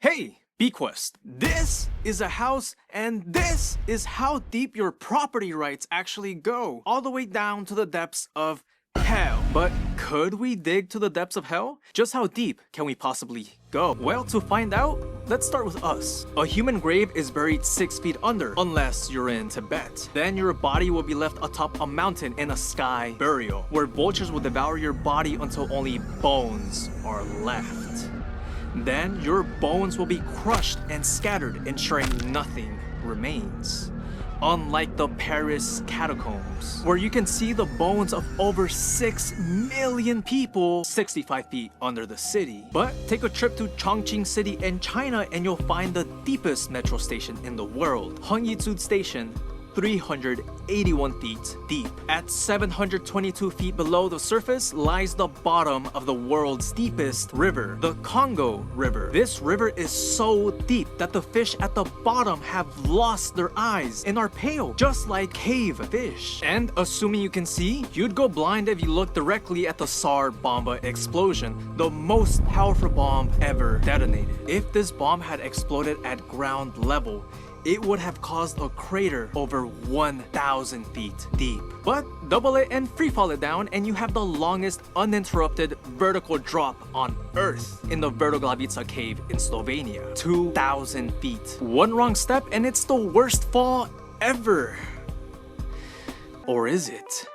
Hey, BQuest, this is a house and this is how deep your property rights actually go, all the way down to the depths of hell. But could we dig to the depths of hell? Just how deep can we possibly go? Well, to find out, let's start with us. A human grave is buried 6 feet under, unless you're in Tibet. Then your body will be left atop a mountain in a sky burial, where vultures will devour your body until only bones are left. Then your bones will be crushed and scattered, ensuring nothing remains. Unlike the Paris Catacombs, where you can see the bones of over 6 million people 65 feet under the city. But take a trip to Chongqing City in China and you'll find the deepest metro station in the world, Hongyizu Station, 381 feet deep. At 722 feet below the surface lies the bottom of the world's deepest river, the Congo River. This river is so deep that the fish at the bottom have lost their eyes and are pale, just like cave fish. And assuming you can see, you'd go blind if you look directly at the Tsar Bomba explosion, the most powerful bomb ever detonated. If this bomb had exploded at ground level, it would have caused a crater over 1,000 feet deep. But double it and freefall it down and you have the longest uninterrupted vertical drop on Earth in the Vrtoglavica cave in Slovenia. 2,000 feet. One wrong step and it's the worst fall ever. Or is it?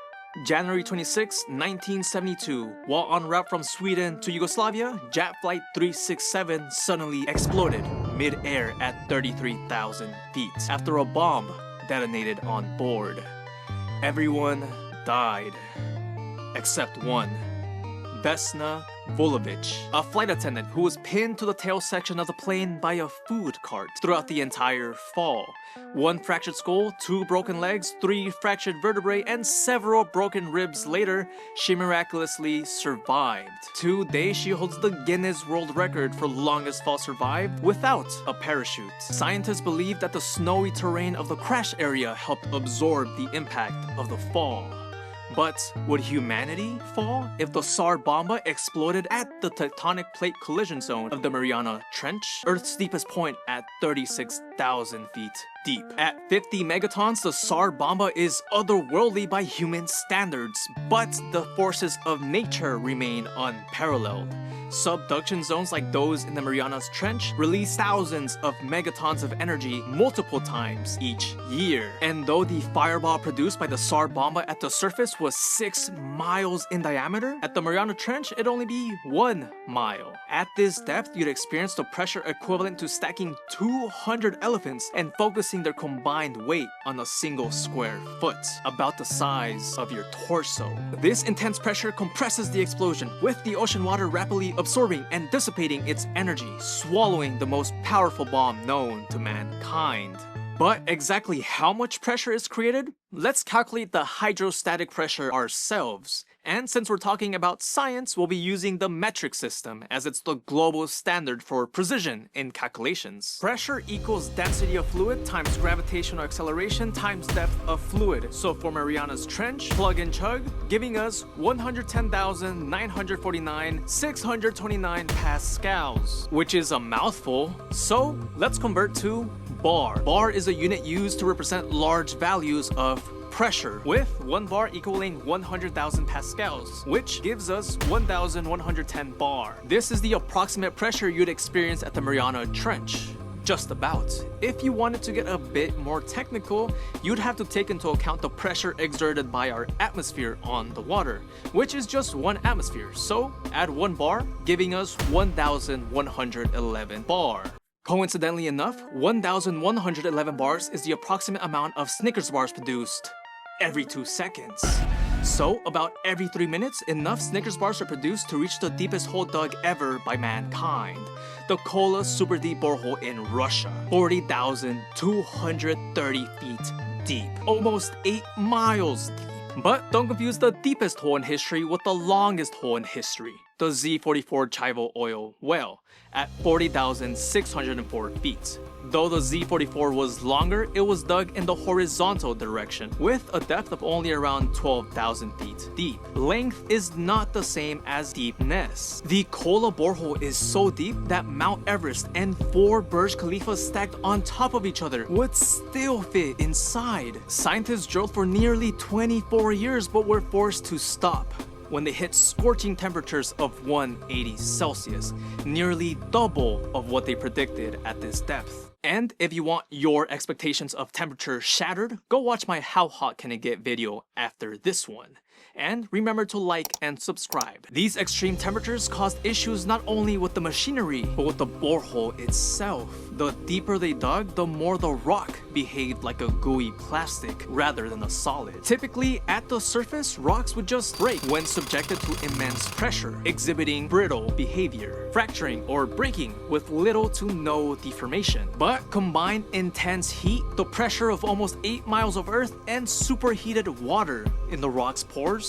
January 26, 1972, while en route from Sweden to Yugoslavia, Jet Flight 367 suddenly exploded mid-air at 33,000 feet after a bomb detonated on board. Everyone died, except one, Vesna Vulovic, a flight attendant who was pinned to the tail section of the plane by a food cart throughout the entire fall. 1 fractured skull, 2 broken legs, 3 fractured vertebrae, and several broken ribs later, she miraculously survived. Today, she holds the Guinness World Record for longest fall survived without a parachute. Scientists believe that the snowy terrain of the crash area helped absorb the impact of the fall. But would humanity fall if the Tsar Bomba exploded at the tectonic plate collision zone of the Mariana Trench, Earth's deepest point at 36,000 feet deep? At 50 megatons, the Tsar Bomba is otherworldly by human standards, but the forces of nature remain unparalleled. Subduction zones like those in the Marianas Trench release thousands of megatons of energy multiple times each year. And though the fireball produced by the Tsar Bomba at the surface was 6 miles in diameter, at the Mariana Trench it'd only be 1 mile. At this depth, you'd experience the pressure equivalent to stacking 200 elephants and focusing their combined weight on a single square foot, about the size of your torso. This intense pressure compresses the explosion, with the ocean water rapidly absorbing and dissipating its energy, swallowing the most powerful bomb known to mankind. But exactly how much pressure is created? Let's calculate the hydrostatic pressure ourselves. And since we're talking about science, we'll be using the metric system as it's the global standard for precision in calculations. Pressure equals density of fluid times gravitational acceleration times depth of fluid. So for Mariana's Trench, plug and chug, giving us 110,949,629 pascals, which is a mouthful. So let's convert to bar. Bar is a unit used to represent large values of pressure, with 1 bar equaling 100,000 pascals, which gives us 1,110 bar. This is the approximate pressure you'd experience at the Mariana Trench. Just about. If you wanted to get a bit more technical, you'd have to take into account the pressure exerted by our atmosphere on the water, which is just 1 atmosphere. So add 1 bar, giving us 1,111 bar. Coincidentally enough, 1,111 bars is the approximate amount of Snickers bars produced every 2 seconds. So, about every 3 minutes, enough Snickers bars are produced to reach the deepest hole dug ever by mankind, the Kola Superdeep Borehole in Russia, 40,230 feet deep, almost 8 miles deep. But don't confuse the deepest hole in history with the longest hole in history. the Z44 Chival oil well at 40,604 feet. Though the Z44 was longer, it was dug in the horizontal direction with a depth of only around 12,000 feet deep. Length is not the same as deepness. The Kola borehole is so deep that Mount Everest and 4 Burj Khalifa stacked on top of each other would still fit inside. Scientists drilled for nearly 24 years but were forced to stop when they hit scorching temperatures of 180 Celsius, nearly double of what they predicted at this depth. And if you want your expectations of temperature shattered, go watch my How Hot Can It Get video after this one. And remember to like and subscribe. These extreme temperatures caused issues not only with the machinery, but with the borehole itself. The deeper they dug, the more the rock behaved like a gooey plastic rather than a solid. Typically, at the surface, rocks would just break when subjected to immense pressure, exhibiting brittle behavior, fracturing or breaking with little to no deformation. But combined intense heat, the pressure of almost 8 miles of earth, and superheated water in the rock's pores,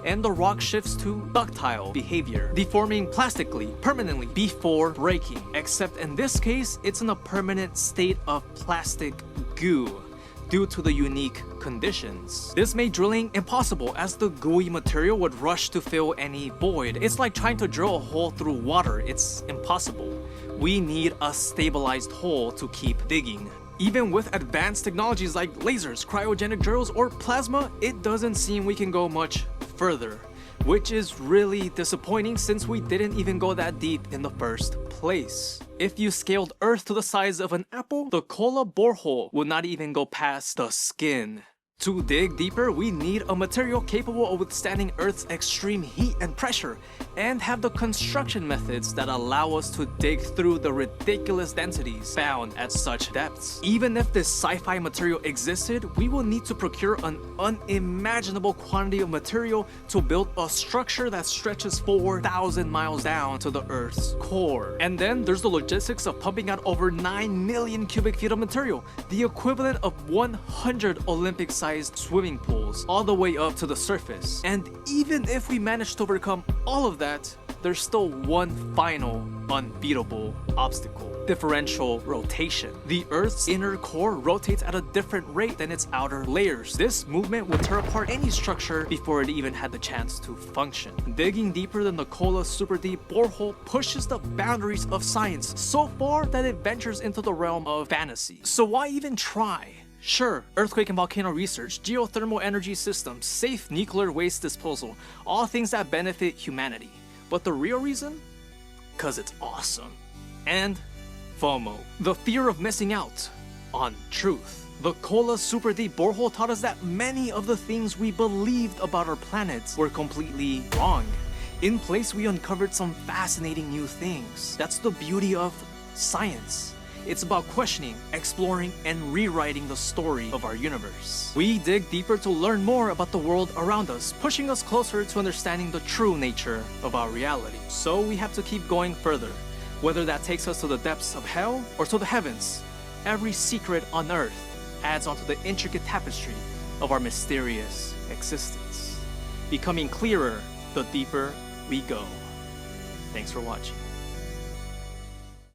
and the rock shifts to ductile behavior, deforming plastically, permanently, before breaking. Except in this case, it's in a permanent state of plastic goo due to the unique conditions. This made drilling impossible as the gooey material would rush to fill any void. It's like trying to drill a hole through water. It's impossible. We need a stabilized hole to keep digging. Even with advanced technologies like lasers, cryogenic drills, or plasma, it doesn't seem we can go much further, which is really disappointing since we didn't even go that deep in the first place. If you scaled Earth to the size of an apple, the Kola borehole would not even go past the skin. To dig deeper, we need a material capable of withstanding Earth's extreme heat and pressure, and have the construction methods that allow us to dig through the ridiculous densities found at such depths. Even if this sci-fi material existed, we will need to procure an unimaginable quantity of material to build a structure that stretches 4,000 miles down to the Earth's core. And then there's the logistics of pumping out over 9 million cubic feet of material, the equivalent of 100 Olympic-sized swimming pools, all the way up to the surface. And even if we manage to overcome all of that, there's still one final unbeatable obstacle: differential rotation. The Earth's inner core rotates at a different rate than its outer layers. This movement would tear apart any structure before it even had the chance to function. Digging deeper than the Kola Superdeep Borehole pushes the boundaries of science so far that it ventures into the realm of fantasy. So why even try? Sure, earthquake and volcano research, geothermal energy systems, safe nuclear waste disposal, all things that benefit humanity. But the real reason? 'Cause it's awesome. And FOMO, the fear of missing out on truth. The Kola Superdeep Borehole taught us that many of the things we believed about our planets were completely wrong. In place, we uncovered some fascinating new things. That's the beauty of science. It's about questioning, exploring, and rewriting the story of our universe. We dig deeper to learn more about the world around us, pushing us closer to understanding the true nature of our reality. So we have to keep going further, whether that takes us to the depths of hell or to the heavens. Every secret on Earth adds onto the intricate tapestry of our mysterious existence, becoming clearer the deeper we go. Thanks for watching.